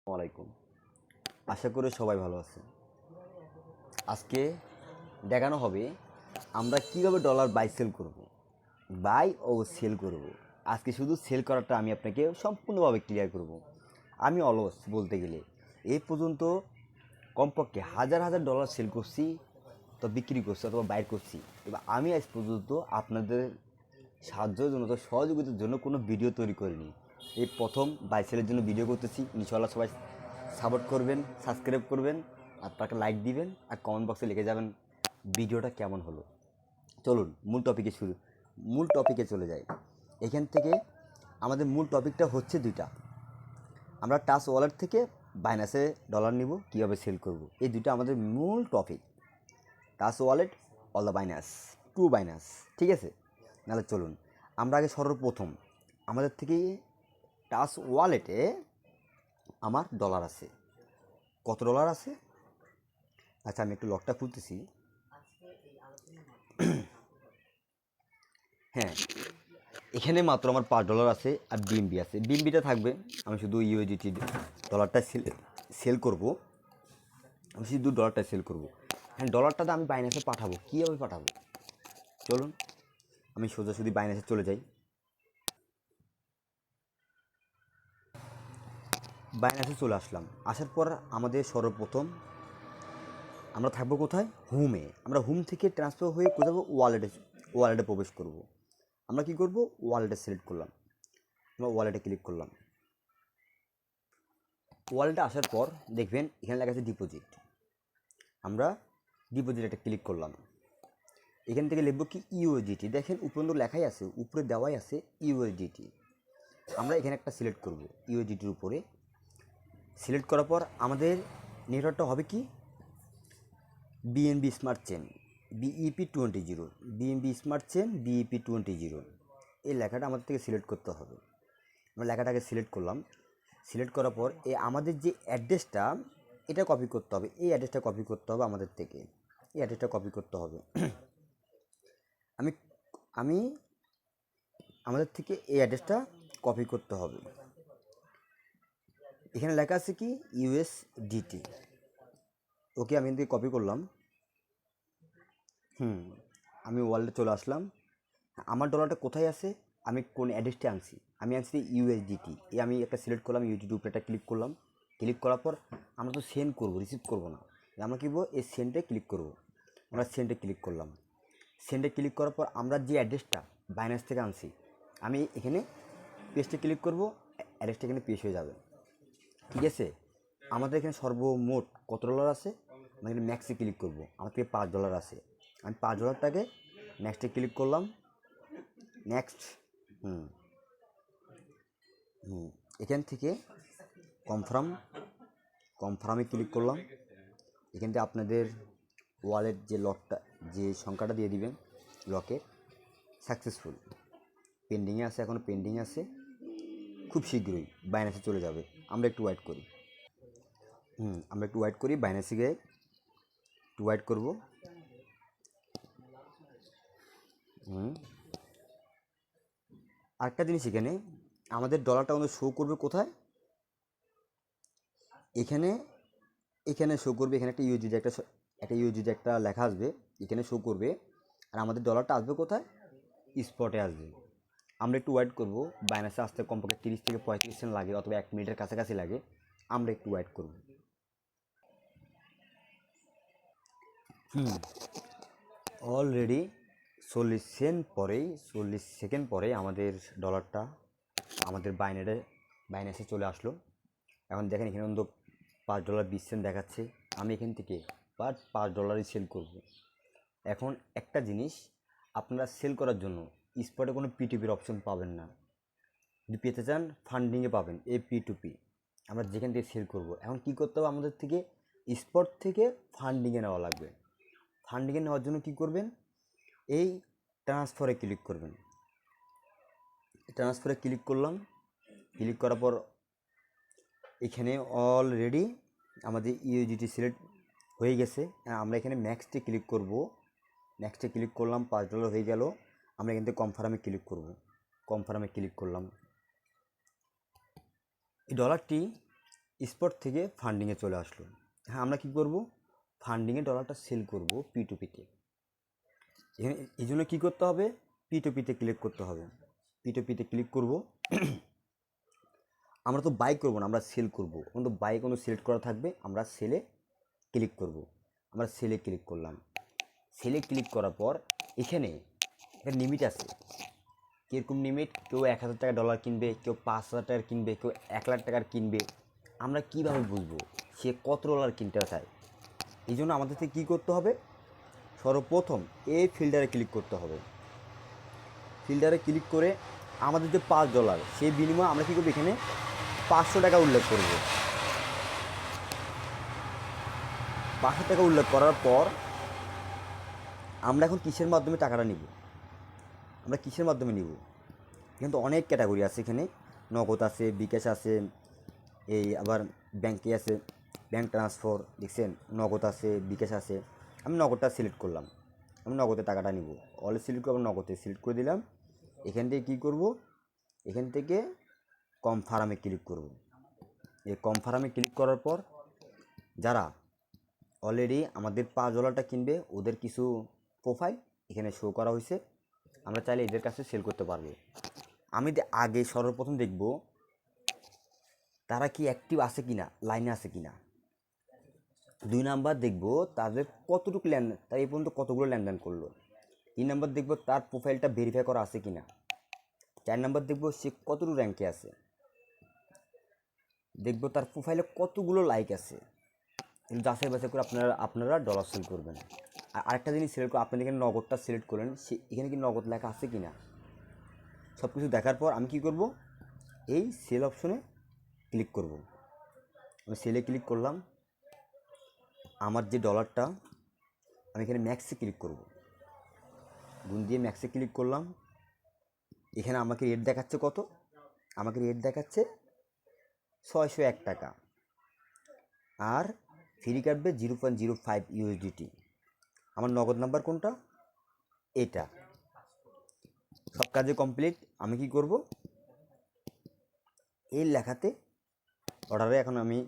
ওয়ালাইকুম। আশা করি সবাই ভালো আছে। আজকে দেখানো হবে আমরা কিভাবে ডলার বাই সেল করব, বাই ও সেল করব। আজকে শুধু সেল করাটা আমি আপনাকে সম্পূর্ণভাবে ক্লিয়ার করব। আমি অলস বলতে গেলে এই পর্যন্ত কমপক্ষে হাজার হাজার ডলার সেল করছি, তো বিক্রি করছি অথবা বাইর করছি। এবার আমি আজ পর্যন্ত আপনাদের সাহায্যের জন্য তো সহযোগিতার জন্য কোনো ভিডিও তৈরি করিনি। এই প্রথম বাই সেলের জন্য ভিডিও করতেছি। ইনশাআল্লাহ সবাই সাপোর্ট করবেন, সাবস্ক্রাইব করবেন, আপনাকে লাইক দিবেন আর কমেন্ট বক্সে লিখে যাবেন ভিডিওটা কেমন হলো। চলুন মূল টপিকে চলে যাই। এখান থেকে আমাদের মূল টপিকটা হচ্ছে দুইটা। আমরা টাচ ওয়ালেট থেকে বাইনাসে ডলার নিব, কীভাবে সেল করব, এই দুইটা আমাদের মূল topic. Touch wallet all the বাইনাস, টু বাইনাস, ঠিক আছে? নাহলে চলুন আমরা আগে সর্বপ্রথম আমাদের থেকে টাচ ওয়ালেটে আমার ডলার আছে। কত ডলার আছে? আচ্ছা, আমি একটু লকটা খুলতেছি। হ্যাঁ, এখানে মাত্র আমার $5 আছে আর বিএমবি আছে। বিএমবিটা থাকবে, আমি শুধু ইউএসডিটি ডলারটা সেল করব। আমি শুধু ডলারটা সেল করব। হ্যাঁ, ডলারটা আমি বাইনাসে পাঠাবো। কীভাবে পাঠাবো চলুন আমি সোজাসুজি বাইনাসে চলে যাই। বাইনাসে চলে আসলাম। আসার পর আমাদের সর্বপ্রথম আমরা থাকবো কোথায়? হোমে। আমরা হোম থেকে ট্রান্সফার হয়ে কোথায় যাবো? ওয়ালেটে প্রবেশ করব। আমরা কি করব? ওয়ালেটে সিলেক্ট করলাম, আমরা ওয়ালেটে ক্লিক করলাম। ওয়ালেটে আসার পর দেখবেন এখানে লেখা আছে ডিপোজিট। আমরা ডিপোজিট একটা ক্লিক করলাম। এখান থেকে লিখব কি? ইউএসডিটি। দেখেন উপরে লেখাই আছে, উপরে দেওয়াই আছে ইউএসডিটি। আমরা এখানে একটা সিলেক্ট করব ইউএসডিটির উপরে। সিলেক্ট করার পর আমাদের নেটওয়ার্কটা হবে কি? BNB smart chain, BEP20, BNB smart chain BEP20। এই লেখাটা আমাদের থেকে সিলেক্ট করতে হবে। আমরা লেখাটাকে সিলেক্ট করলাম। সিলেক্ট করার পর আমাদের যে অ্যাড্রেসটা, এটা কপি করতে হবে। এই অ্যাড্রেসটা কপি করতে হবে আমাদের থেকে, এই অ্যাড্রেসটা কপি করতে হবে। আমি আমি আমাদের থেকে এই অ্যাড্রেসটা কপি করতে হবে। এখানে লেখা আছে কি? USDT। ওকে, আমি এদিকে কপি করলাম। আমি ওয়ালেটে চলে আসলাম। আমার ডলারটা কোথায় আছে? আমি কোন অ্যাড্রেসটা আনছি? আমি আনছি ইউএসডিটি। আমি একটা সিলেক্ট করলাম, ইউএসডিটি উপরে একটা ক্লিক করলাম। ক্লিক করার পর আমরা তো সেন্ড করবো, রিসিভ করবো না। আমরা কী করবো? এই সেন্ডে ক্লিক করব। আমরা সেন্ডে ক্লিক করলাম। সেন্ডে ক্লিক করার পর আমরা যে অ্যাড্রেসটা বাইন্যান্স থেকে আনছি, আমি এখানে পেস্টে ক্লিক করব। অ্যাড্রেসটা এখানে পেস্ট হয়ে যাবে, ঠিক আছে? আমাদের এখানে সর্বমোট কত ডলার আছে? আমি এখানে ম্যাক্সে ক্লিক করব। আমার থেকে $5 আছে। আমি $5টাকে নেক্সটে ক্লিক করলাম। নেক্সট। হুম হুম এখান থেকে কনফার্মে ক্লিক করলাম। এখান থেকে আপনাদের ওয়ালেট যে সংখ্যাটা দিয়ে দিবেন লকে। সাকসেসফুল। পেন্ডিংয়ে আছে, এখনও পেন্ডিং আছে। খুব শীঘ্রই বাইনান্সে চলে যাবে। আমরা একটু ওয়েট করি। বাইনান্সে গিয়ে একটু ওয়েট করব। আরেকটা জিনিস, এখানে আমাদের ডলারটা আমাদের শো করবে কোথায়? এখানে শো করবে। এখানে একটা ইউজিডি একটা লেখা আসবে, এখানে শো করবে। আর আমাদের ডলারটা আসবে কোথায়? স্পটে আসবে। আমরা একটু ওয়েট করব। বাইনান্সে আসতে কমপক্ষে 30 থেকে 35 সেকেন্ড লাগে, অথবা 1 মিনিটের কাছাকাছি লাগে। আমরা একটু ওয়েট করব। অলরেডি 40 সেকেন্ড পরে আমাদের ডলারটা আমাদের বাইনান্সে চলে আসলো। এখন দেখেন এখানে কিন্তু $5.20 দেখাচ্ছে। আমি এখান থেকে $5 সেল করব। এখন একটা জিনিস, আপনারা সেল করার জন্য স্পটে কোনো P2P অপশন পাবেন না। যদি পেতে চান ফান্ডিংয়ে পাবেন, এই P2P। আমরা যেখান থেকে সেল করব, এখন কী করতে হবে? আমাদের থেকে স্পট থেকে ফান্ডিংয়ে নেওয়া লাগবে। ফান্ডিংয়ে নেওয়ার জন্য কী করবেন? এই ট্রান্সফারে ক্লিক করবেন। ট্রান্সফারে ক্লিক করলাম। ক্লিক করার পর এখানে অলরেডি আমাদের ইউজিটি সিলেক্ট হয়ে গেছে। আমরা এখানে নেক্সটে ক্লিক করব। নেক্সটে ক্লিক করলাম, $5 হয়ে গেল। আমরা এখান থেকে কনফার্মে ক্লিক করব। কনফার্মে ক্লিক করলাম। এই ডলারটি স্পট থেকে ফান্ডিংয়ে চলে আসলো। হ্যাঁ, আমরা কী করব, ফান্ডিংয়ে ডলারটা সেল করব P2P-তে। এখানে এই জন্য কী করতে হবে, P2P-তে ক্লিক করতে হবে। P2P-তে ক্লিক করব। আমরা তো বাই করব না, আমরা সেল করব। কিন্তু বাই কোনো সিলেক্ট করা থাকবে, আমরা সেলে ক্লিক করব। আমরা সেলে ক্লিক করলাম। সেলে ক্লিক করার পর এখানে একটা লিমিট আছে। কীরকম লিমিট, কেউ 1,000 টাকা ডলার কিনবে, কেউ 5,000 টাকার কিনবে, কেউ 1,00,000 টাকার কিনবে। আমরা কীভাবে বুঝবো সে কত ডলার কিনতে চায়? এই জন্য আমাদের থেকে কী করতে হবে, সর্বপ্রথম এই ফিল্টারে ক্লিক করতে হবে। ফিল্টারে ক্লিক করে আমাদের যে $5 সেই বিনিময়ে আমরা কী করবো, এখানে 500 টাকা উল্লেখ করব। 500 টাকা উল্লেখ করার পর আমরা এখন কিসের মাধ্যমে টাকাটা নিব, আমরা কিসের মাধ্যমে নিব? কিন্তু অনেক ক্যাটাগরি আছে এখানে, নগদ আছে, বিকাশ আছে, এই আবার ব্যাংকে আছে, ব্যাংক ট্রান্সফার দেখছেন, নগদ আছে, বিকাশ আছে। আমি নগদটা সিলেক্ট করলাম, আমি নগদে টাকাটা নিব। অল সিলেক্ট করে নগদে সিলেক্ট করে দিলাম। এখান থেকে কী করব, এখান থেকে কনফার্মে ক্লিক করব। এই কনফার্মে ক্লিক করার পর যারা অলরেডি আমাদের $5 কিনবে ওদের কিছু প্রোফাইল এখানে শো করা হয়েছে, আমরা চাইলে এদের কাছে সেল করতে পারবো। আমি আগে সর্বপ্রথম দেখব তারা কি অ্যাক্টিভ আছে কিনা, লাইনে আছে কিনা। 2 নাম্বার দেখব তাদের কতটুকু লেনদেন, তার এই পর্যন্ত কতগুলো লেনদেন করলো। 3 নাম্বার দেখব তার প্রোফাইলটা ভেরিফাই করা আছে কিনা। 4 নাম্বার দেখব সে কতটুকু র্যাঙ্কে আছে, দেখব তার প্রোফাইলে কতগুলো লাইক আছে। এগুলো যাচাই বাছাই করে আপনারা ডলার সেল করবেন। আর আরেকটা জিনিস সিলেক্ট করে আপনি এখানে নগদটা সিলেক্ট করলেন, সে এখানে কি নগদ লেখা আছে কি না। সব কিছু দেখার পর আমি কি করব, এই সেল অপশনে ক্লিক করব। আমি সেলে ক্লিক করলাম। আমার যে ডলারটা, আমি এখানে ম্যাক্সে ক্লিক করব। গুণ দিয়ে ম্যাক্সে ক্লিক করলাম। এখানে আমাকে রেট দেখাচ্ছে কত, আমাকে রেট দেখাচ্ছে 601 টাকা। আর ফ্রি কাটবে 0.05 USDT। আমার নগদ নাম্বার কোনটা, এটা। সব কাজে কমপ্লিট। আমি কি করব, এই লেখাতে অর্ডারে এখন আমি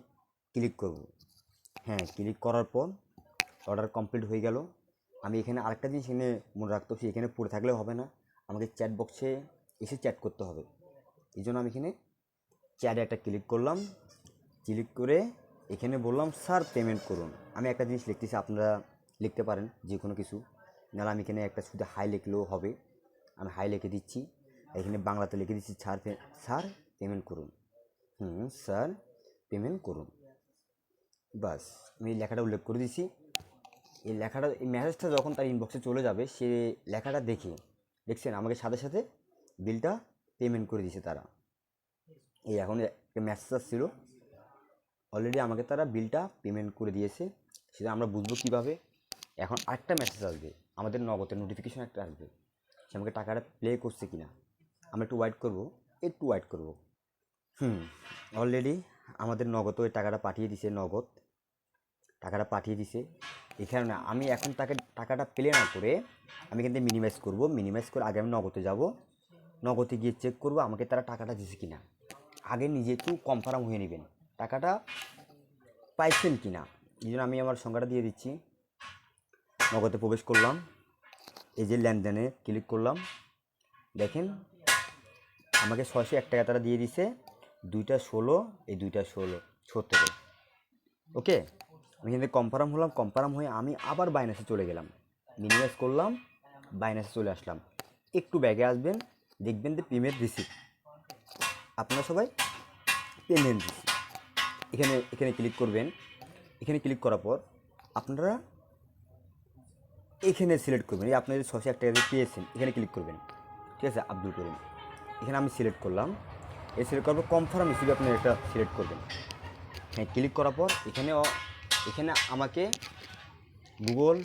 ক্লিক করব। হ্যাঁ, ক্লিক করার পর অর্ডার কমপ্লিট হয়ে গেল। আমি এখানে আরেকটা জিনিস এখানে মনে রাখতে হবে, এখানে পড়ে থাকলেও হবে না, আমাকে চ্যাট বক্সে এসে চ্যাট করতে হবে। এই জন্য আমি এখানে চ্যাটে একটা ক্লিক করলাম। ক্লিক করে এখানে বললাম স্যার পেমেন্ট করুন। আমি একটা জিনিস লিখতেছি, আপনারা লিখতে পারেন যে কোনো কিছু, নাহলে আমি এখানে একটা শুধু হাই লিখলেও হবে। আমি হাই লিখে দিচ্ছি, এখানে বাংলাতে লিখে দিচ্ছি স্যার পেমেন্ট করুন। স্যার পেমেন্ট করুন। বাস, আমি এই লেখাটা উল্লেখ করে দিছি। এই লেখাটা, এই মেসেজটা যখন তার ইনবক্সে চলে যাবে, সে লেখাটা দেখে দেখছেন আমাকে সাথে সাথে বিলটা পেমেন্ট করে দিয়েছে তারা। এই এখন একটা মেসেজ আসছিল, অলরেডি আমাকে তারা বিলটা পেমেন্ট করে দিয়েছে। সেটা আমরা বুঝবো কীভাবে, এখন আরেকটা মেসেজ আসবে, আমাদের নগদের নোটিফিকেশন একটা আসবে, সে আমাকে টাকাটা প্লে করছে কিনা। আমরা একটু ওয়েট করব, একটু ওয়েট করব। অলরেডি আমাদের নগদ ওই টাকাটা পাঠিয়ে দিছে, নগদ টাকাটা পাঠিয়ে দিছে। এখানে না, আমি এখন তাকে টাকাটা প্লে না করে আমি কিন্তু মিনিমাইজ করব। মিনিমাইজ করে আগে আমি নগদে যাব, নগদে গিয়ে চেক করব আমাকে তারা টাকাটা দিছে কিনা। আগে নিজে একটু কনফার্ম হয়ে নেবেন টাকাটা পাইছেন কিনা। এই জন্য আমি আমার সংখ্যাটা দিয়ে দিচ্ছি। নগদে প্রবেশ করলাম, এই যে লেনদেনে ক্লিক করলাম। দেখেন আমাকে 601 টাকা তারা দিয়ে দিছে, 2টা 16, এই 2টা 16, 17। ওকে, আমি কিন্তু কনফার্ম হলাম। কনফার্ম হয়ে আমি আবার বাইনাসে চলে গেলাম, মিনিমাইজ করলাম, বাইনাসে চলে আসলাম। একটু ব্যাগে আসবেন, দেখবেন যে পেমেন্ট রিসিভ, আপনারা সবাই পেমেন্ট রিসিভ এখানে এখানে ক্লিক করবেন। এখানে ক্লিক করার পর আপনারা এখানে সিলেক্ট করবেন, এই আপনাদের 601 টাকা দিয়ে পেয়েছেন, এখানে ক্লিক করবেন। ঠিক আছে, আব্দুল করিম, এখানে আমি সিলেক্ট করলাম। এই সিলেক্ট করার পর কনফার্ম হিসেবে আপনি এটা সিলেক্ট করবেন। হ্যাঁ, ক্লিক করার পর এখানে আমাকে গুগল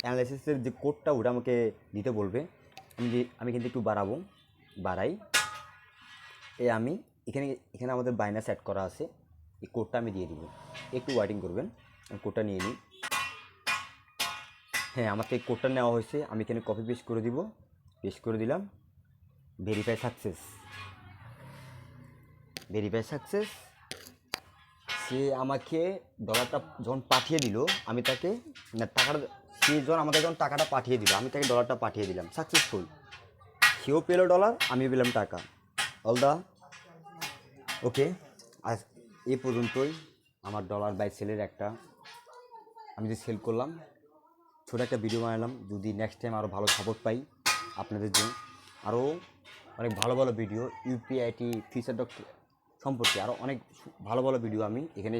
অ্যানালাইসিসের যে কোডটা ওটা আমাকে দিতে বলবে। আমি কিন্তু একটু বাড়াই। আমি এখানে আমাদের বাইনাস অ্যাড করা আছে, এই কোডটা আমি দিয়ে দিব। একটু ওয়েটিং করবেন, আমি কোডটা নিয়ে নিই। হ্যাঁ, আমাকে এই কোডটা নেওয়া হয়েছে, আমি এখানে কপি পেস্ট করে দিব। পেস্ট করে দিলাম। ভেরিফাই সাকসেস, সে আমাকে ডলারটা যখন পাঠিয়ে দিল, আমি তাকে না টাকাটা, সে যখন টাকাটা পাঠিয়ে দিল, আমি তাকে ডলারটা পাঠিয়ে দিলাম, সাকসেসফুল। সেও পেলো ডলার, আমি পেলাম টাকা। অল দা ওকে। আজ এই পর্যন্তই আমার ডলার বাই সেলের একটা, আমি যে সেল করলাম, ছোটো একটা ভিডিও বানালাম। যদি নেক্সট টাইম আরও ভালো সাপোর্ট পাই আপনাদের জন্য, আরও অনেক ভালো ভালো ভিডিও ইউপিআইটি ফিচার ডক্টর সম্পর্কে আরও অনেক ভালো ভালো ভিডিও আমি এখানে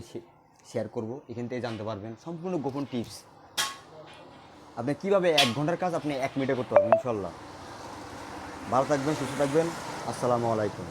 শেয়ার করব। এখান থেকে জানতে পারবেন সম্পূর্ণ গোপন টিপস, আপনি কীভাবে 1 ঘন্টার কাজ আপনি 1 মিনিটে করতে পারবেন ইনশাল্লাহ। ভালো থাকবেন, সুস্থ থাকবেন। আসসালামু আলাইকুম।